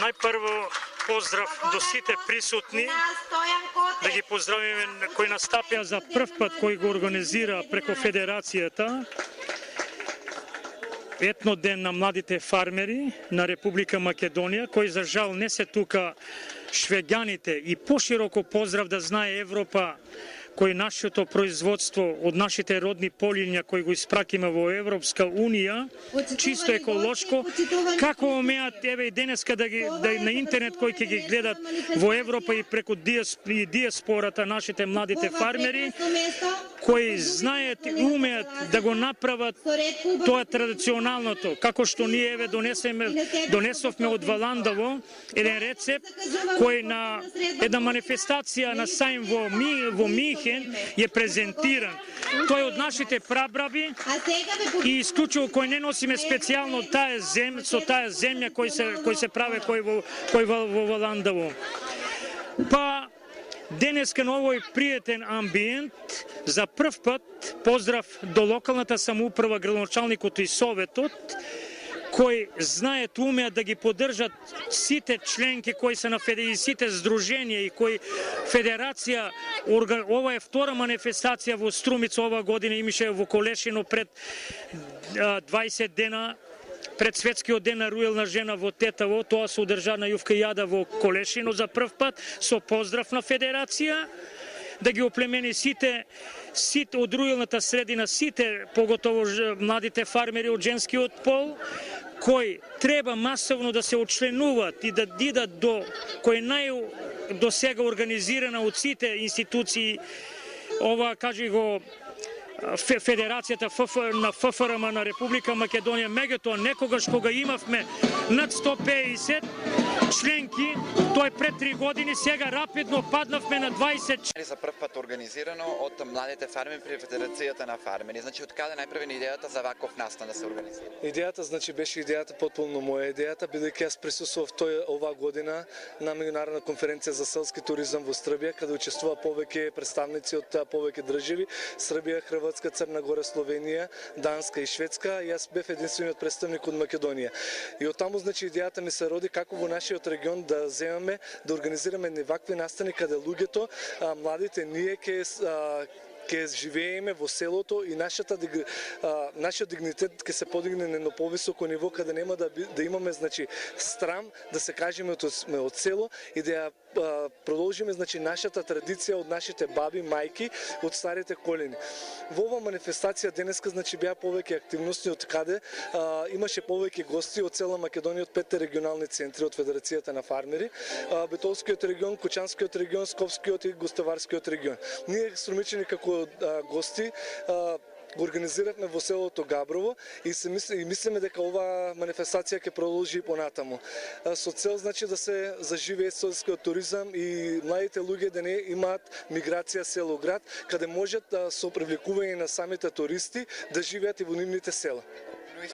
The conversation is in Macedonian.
Најпрво поздрав до сите присутни, да ги поздравиме кои настапија за прв пат, кој го организира преко Федерацијата етноден на младите фармери на Република Македонија, кои за жал не се тука швеѓаните, и пошироко поздрав да знае Европа, кој нашето производство од нашите родни полиња кои го испракиме во Европска Унија, чисто еколошко, како умеат еве и денеска да на интернет кој ќе ги гледат во Европа и преку диаспората нашите младите фармери, кои знаат и умеат да го направат тоа традиционалното, како што ние еве донесовме од Валандово еден рецепт кој на една манифестација на сајм во Михен je презентиран. Тој е од нашите прабраби и исклучиво кој не носиме специјално со таа земја кој се праве кој во Валандово. Па денеска на овој пријатен амбиент за прв пат поздрав до локалната самоуправа, градоначалникот и советот, кои знаат, умеат да ги поддржат сите членки кои се на сите здруженија и кои Федерација, ова е втора манифестација во Струмица ова година, имаше во Колешино пред 20 дена, пред Светскиот ден на руелна жена во Тетаво, тоа се одржа на Јувкајада во Колешино за прв пат, со поздрав на Федерација, да ги оплемени сите од руелната средина, сите, поготово младите фармери од женскиот пол, кои треба масовно да се очленуваат и да дидат кој до сега организирана од сите институции, ова кажи го Федерацијата на ФФРМ на Република Македонија, меѓутоа некогаш кога имавме над 150 членки, тој пред 3 години, сега рапидно паднавме на 20. За прв пат организирано од младите фармери при Федерацијата на фармери. Значи, од каде најпрвен идејата за ваков настан да се организира? Идејата, значи, беше идејата потполно моја идејата, бидејќи јас присуствував оваа година на меѓународна конференција за селски туризам во Србија, каде учествува повеќе представници од повеќе држави: Србија, Хрватска, Црна Гора, Словенија, Данска и Шведска. Јас бев единствениот представник од Македонија. И оттаму, значи, идејата ми се роди како во нашиот регион да земеме, да организираме вакви настани каде луѓето, младите, ние ќе живееме во селото и нашиот дигнитет ќе се подигне на повисоко ниво, каде нема да имаме, значи, страм да се кажеме сме од село и да ја продолжиме, значи, нашата традиција од нашите баби, мајки, од старите колени. Во оваа манифестација денеска, значи, беа повеќе активности од каде имаше повеќе гости од цела Македонија, од 5 регионални центри од Федерацијата на фармери, Битолскиот регион, Кучанскиот регион, Скопскиот и Гостоварскиот регион. Ние струмичени како гости го организиравме во селото Габрово и мислиме дека оваа манифестација ќе продолжи и понатаму. Со цел, значи, да се заживее селскиот туризам и младите луѓе да не имаат миграција село-град, каде можат со привлекување на самите туристи да живеат и во нивните села.